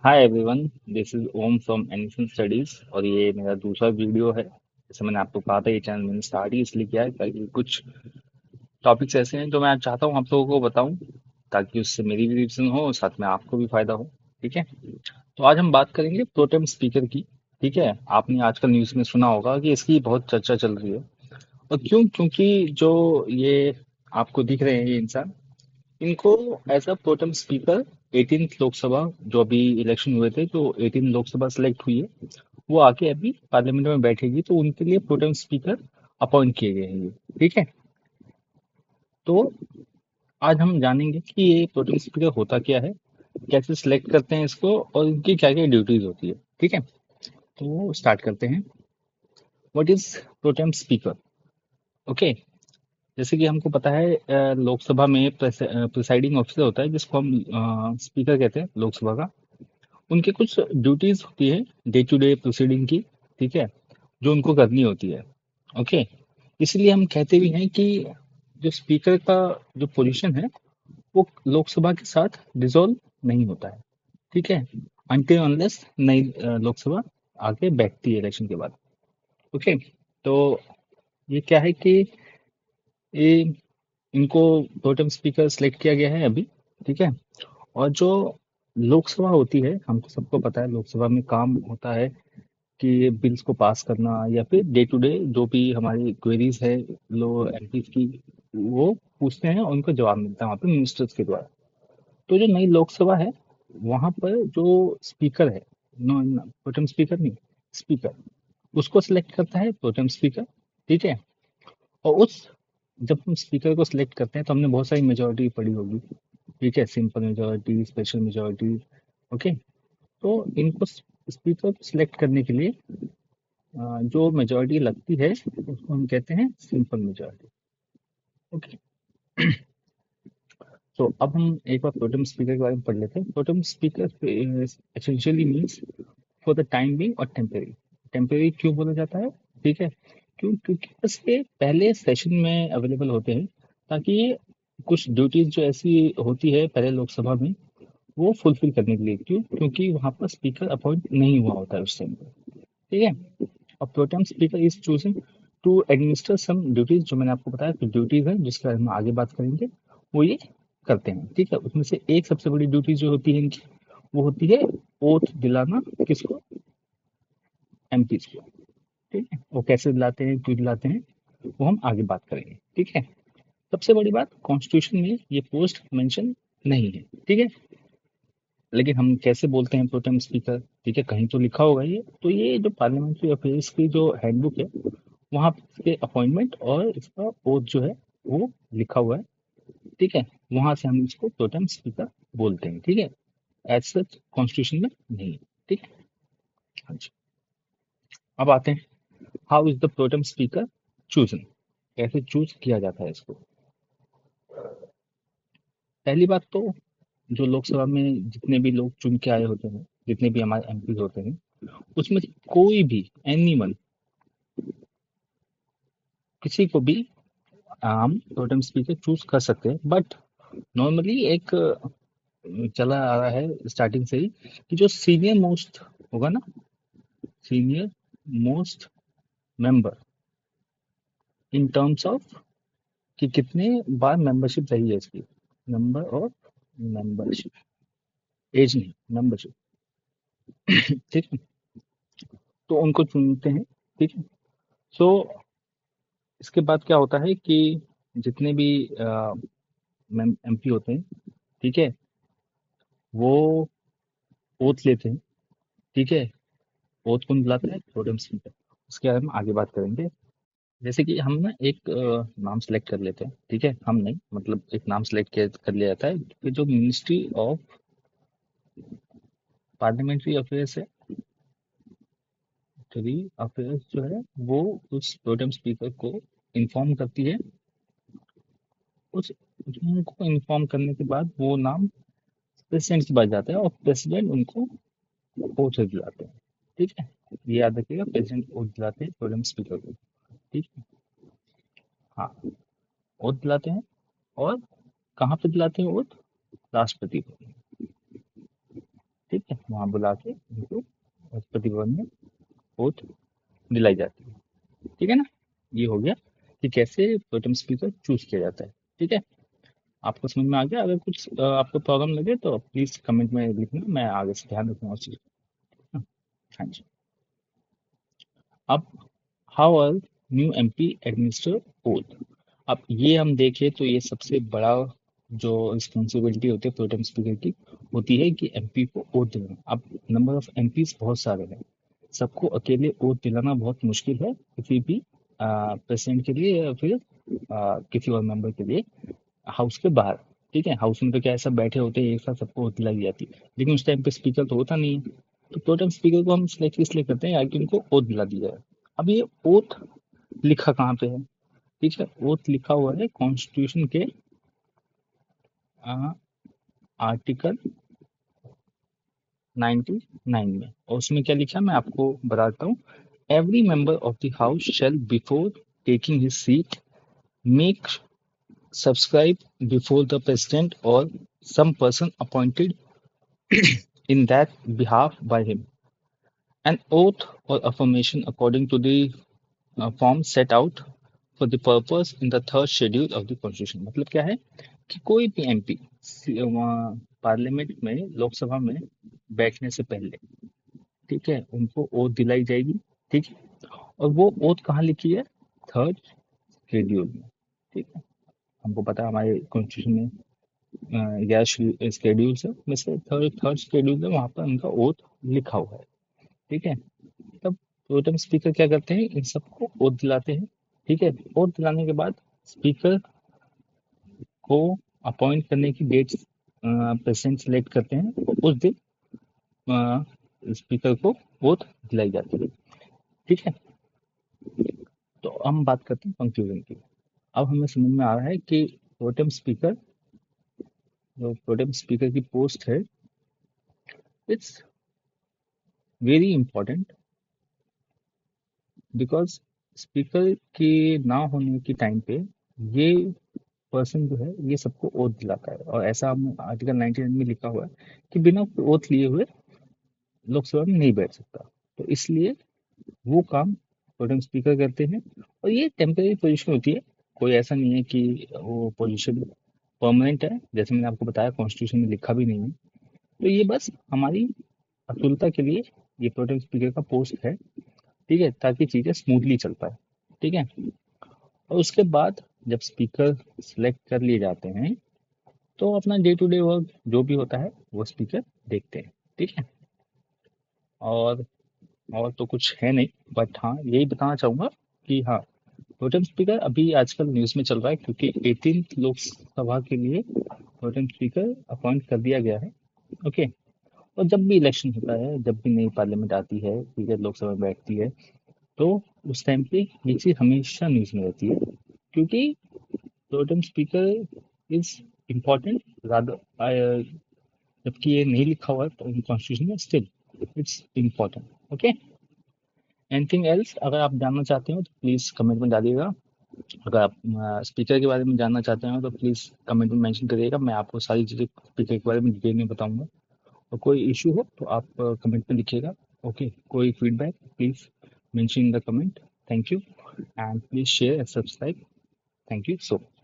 Hi everyone, this is Om from Enison studies और ये मेरा दूसरा वीडियो है। जैसे मैंने आपको कहा था, ये चैनल मैंने स्टार्ट ही इसलिए किया है ताकि कुछ टॉपिक्स ऐसे हैं जो मैं चाहता हूँ आप लोगों को बताऊं, ताकि उससे मेरी भी रिवीजन हो और साथ में आपको भी फायदा हो। ठीक है। तो आज हम बात करेंगे प्रोटेम स्पीकर की। ठीक है। आपने आजकल न्यूज़ में सुना होगा कि इसकी बहुत चर्चा चल रही है। और क्यों? क्योंकि जो ये आपको दिख रहे हैं ये इंसान, इनको as a pro tem speaker 18th Lok Sabha, जो अभी इलेक्शन हुए थे, तो 18 लोकसभा सेलेक्ट हुई है, वो आके अभी पार्लियामेंट में बैठेगी, तो उनके लिए प्रोटेम स्पीकर अपॉइंट किए गए हैं ये। ठीक है। तो आज हम जानेंगे कि ये प्रोटेम स्पीकर होता क्या है, कैसे सिलेक्ट करते हैं इसको और इनकी क्या क्या ड्यूटीज होती है। ठीक है। तो स्टार्ट करते हैं। What is pro tem speaker? Okay. जैसे कि हमको पता है, लोकसभा में प्रिसाइडिंग ऑफिसर होता है, जिसको हम स्पीकर कहते हैं लोकसभा का। उनकी कुछ ड्यूटीज होती है डे टू डे प्रोसीडिंग की। ठीक है। जो उनको करनी होती है। ओके। इसलिए हम कहते भी हैं कि जो स्पीकर का जो पोजीशन है, वो लोकसभा के साथ डिसॉल्व नहीं होता है। ठीक है। अनटिल अनलेस नई लोकसभा आगे बैठती है इलेक्शन के बाद। ओके। तो ये क्या है कि ये इनको टोटम स्पीकर सिलेक्ट किया गया है अभी। ठीक है। और जो लोकसभा होती है, हमको सबको पता है लोकसभा में काम होता है कि बिल्स को पास करना, या फिर डे टू डे जो भी हमारी क्वेरीज है लो एमपीज की, वो पूछते हैं और उनको जवाब मिलता है वहाँ पे मिनिस्टर्स के द्वारा। तो जो नई लोकसभा है, वहाँ पर जो स्पीकर है, नो, प्रोटेम स्पीकर नहीं, स्पीकर, उसको सिलेक्ट करता है प्रोटेम स्पीकर। ठीक है। और उस जब हम स्पीकर को सिलेक्ट करते हैं तो हमने बहुत सारी मेजोरिटी पढ़ी होगी। ठीक है। Simple majority, special majority. Okay. तो इनको स्पीकर को सिलेक्ट करने के लिए जो मेजोरिटी लगती है उसको हम कहते हैं सिंपल मेजोरिटी। ओके। तो अब हम एक बार प्रोटेम स्पीकर के बारे में पढ़ लेते हैं। Pro tem speaker essentially means for the time being और टेम्परेरी। टेम्परेरी क्यों बोला जाता है? ठीक है। क्योंकि बस ये पहले सेशन में अवेलेबल होते हैं, ताकि ये कुछ ड्यूटीज जो ऐसी होती है पहले लोकसभा में, वो फुलफिल करने के लिए। क्यों? क्योंकि वहां पर स्पीकर अपॉइंट नहीं हुआ होता है उस टाइम पर। ठीक है। और pro tem speaker is chosen to administer some duties, जो मैंने आपको बताया कि ड्यूटीज है जिसके बारे में आगे बात करेंगे, वो ये करते हैं। ठीक है। उसमें से एक सबसे बड़ी ड्यूटी जो होती है इनकी, वो होती है ओथ दिलाना। किसको? एमपीज को। ठीक है। वो कैसे दिलाते हैं, क्यों दिलाते हैं, वो हम आगे बात करेंगे। ठीक है। सबसे बड़ी बात, कॉन्स्टिट्यूशन में ये पोस्ट मेंशन नहीं है। ठीक है। लेकिन हम कैसे बोलते हैं प्रोटेम स्पीकर? ठीक है, कहीं तो लिखा होगा ये। तो ये जो पार्लियामेंट्री अफेयर्स की जो हैंडबुक है, वहाँ पे इसके अपॉइंटमेंट और इसका ओथ जो है वो लिखा हुआ है। ठीक है। वहां से हम इसको प्रोटेम स्पीकर बोलते हैं। ठीक है। एज सच कॉन्स्टिट्यूशन में नहीं है। ठीक है। हाँ जी। अब आते हैं, how is the pro tem speaker chosen? कैसे चूज किया जाता है इसको? पहली बात तो, जो लोकसभा में जितने भी लोग चुन के आए होते हैं, जितने भी हमारे एमपी होते हैं, उसमें से कोई भी एनीवन, किसी को भी हम टोटम स्पीकर चूज कर सकते हैं। बट नॉर्मली एक चला आ रहा है स्टार्टिंग से ही, कि जो सीनियर मोस्ट होगा ना, senior most member, in terms of कि कितने बार मेंबरशिप रही है इसकी, नंबर ऑफ मेंबरशिप, एज नहीं, मेंबरशिप। ठीक है। तो उनको चुनते हैं। ठीक है। सो इसके बाद क्या होता है कि जितने भी एमपी होते हैं, ठीक है, वो ओथ लेते हैं। ठीक है। ओथ कौन बुलाता है? Pro tem speaker. उसके बारे में आगे बात करेंगे। जैसे कि हम ना एक नाम सेलेक्ट कर लेते हैं। ठीक है। हम नहीं, मतलब एक नाम सेलेक्ट कर लिया जाता है कि जो मिनिस्ट्री ऑफ पार्लियामेंट्री अफेयर्स है, मिलिट्री अफेयर्स जो है, वो उस प्रोटेम स्पीकर को इन्फॉर्म करती है। उस उनको इन्फॉर्म करने के बाद वो नाम प्रेसिडेंट के पास जाता है और प्रेसिडेंट उनको ओथ दिलाते हैं। ठीक है। ये याद रखिएगा, प्रेसिडेंट ओथ दिलाते हैं प्रोटेम स्पीकर को। ठीक है। हाँ, ओथ दिलाते हैं। और कहाँ पे दिलाते हैं ओथ? राष्ट्रपति को। ठीक है। वहां बुला के उनको राष्ट्रपति भवन में ओथ दिलाई जाती है। ठीक है ना। ये हो गया कि कैसे प्रोटेम स्पीकर चूज किया जाता है। ठीक है। आपको समझ में आ गया? अगर कुछ आपको प्रॉब्लम लगे तो प्लीज कमेंट में लिखना, मैं आगे से ध्यान रखूंगा उस चीज का। हाँ जी। अब how are new MP administer oath. अब ये हम देखें तो ये सबसे बड़ा जो रिस्पॉन्सिबिलिटी होती है प्रोटेम स्पीकर की, होती है कि एमपी को ओथ दिलाना। अब नंबर ऑफ एमपीज बहुत सारे हैं, सबको अकेले ओथ दिलाना बहुत मुश्किल है किसी भी प्रेसिडेंट के लिए या फिर किसी और मेंबर के लिए हाउस के बाहर। ठीक है। हाउस में तो क्या है, सब बैठे होते हैं एक साथ, सबको ओथ दिलाई जाती है, लेकिन उस टाइम पे स्पीकर तो होता नहीं है। तो प्रोटेम स्पीकर को हम सिलेक्ट इसलिए करते हैं यार कि उनको ओथ दिला दी जाए। अब ये ओथ लिखा कहाँ पे है? ठीक है। ओथ लिखा हुआ है कॉन्स्टिट्यूशन के आर्टिकल 99 में, और उसमें क्या लिखा है मैं आपको बताता हूँ। Every member of the house shall before taking his seat make subscribe before the president or some person appointed in that behalf by him an oath or affirmation according to the form set out for the purpose in the third schedule of the constitution। मतलब क्या है कि कोई भी MP parliament में, लोकसभा में बैठने से पहले, ठीक है, उनको ओथ दिलाई जाएगी। ठीक है। और वो ओथ कहाँ लिखी है? थर्ड शेड्यूल में। ठीक है। हमको पता है हमारे कॉन्स्टिट्यूशन में 11 शेड्यूल्स है, में से थर्ड थर्ड शेड्यूल है, वहां पर उनका ओथ लिखा हुआ है। ठीक है। तब प्रोटेम स्पीकर क्या करते हैं, इन सबको ओथ दिलाते हैं। ठीक है। ओथ दिलाने के बाद स्पीकर को अपॉइंट करने की डेट प्रेसिडेंट सेलेक्ट करते हैं, और उस दिन स्पीकर को ओथ दिलाई जाती है। ठीक है। तो हम बात करते हैं कंक्लूजन की। अब हमें समझ में आ रहा है कि प्रोटेम स्पीकर, जो प्रोटेम स्पीकर की पोस्ट है, it's very important, because speaker के ना होने के टाइम पे ये पर्सन जो है ये सबको ओथ दिलाता है, और ऐसा हम आर्टिकल 99 में लिखा हुआ है कि बिना ओथ लिए हुए लोकसभा में नहीं बैठ सकता। तो इसलिए वो काम प्रोटेम स्पीकर करते हैं, और ये टेम्परेरी पोजीशन होती है, कोई ऐसा नहीं है कि वो पोजीशन परमानेंट है। जैसे मैंने आपको बताया कॉन्स्टिट्यूशन में लिखा भी नहीं है। तो ये बस हमारी अतुलता के लिए ये प्रोटेम स्पीकर का पोस्ट है। ठीक है। ताकि चीजें स्मूथली चल पाए। ठीक है। और उसके बाद जब स्पीकर सिलेक्ट कर लिए जाते हैं तो अपना डे टू डे वर्क जो भी होता है वो स्पीकर देखते हैं। ठीक है। और और तो कुछ है नहीं, बट हाँ यही बताना चाहूंगा कि हाँ, प्रोटेम स्पीकर अभी आजकल न्यूज में चल रहा है क्योंकि 18th लोकसभा के लिए प्रोटेम स्पीकर अपॉइंट कर दिया गया है। ओके। और जब भी इलेक्शन होता है, जब भी नई पार्लियामेंट आती है, ठीक है, लोकसभा में बैठती है, तो उस टाइम पे ये चीज हमेशा न्यूज में रहती है, क्योंकि totem speaker is important rather. जबकि ये नहीं लिखा हुआ है कॉन्स्टिट्यूशन में, still it's important. Okay. Anything else अगर आप जानना चाहते हो तो प्लीज कमेंट में डालिएगा। अगर आप स्पीकर के बारे में जानना चाहते हो तो प्लीज कमेंट में मेंशन करिएगा, मैं आपको सारी चीजें स्पीकर के बारे में डिटेल में बताऊंगा। और कोई इशू हो तो आप कमेंट में लिखिएगा। ओके। कोई feedback please mention in the comment. Thank you, and please share and subscribe. Thank you so much.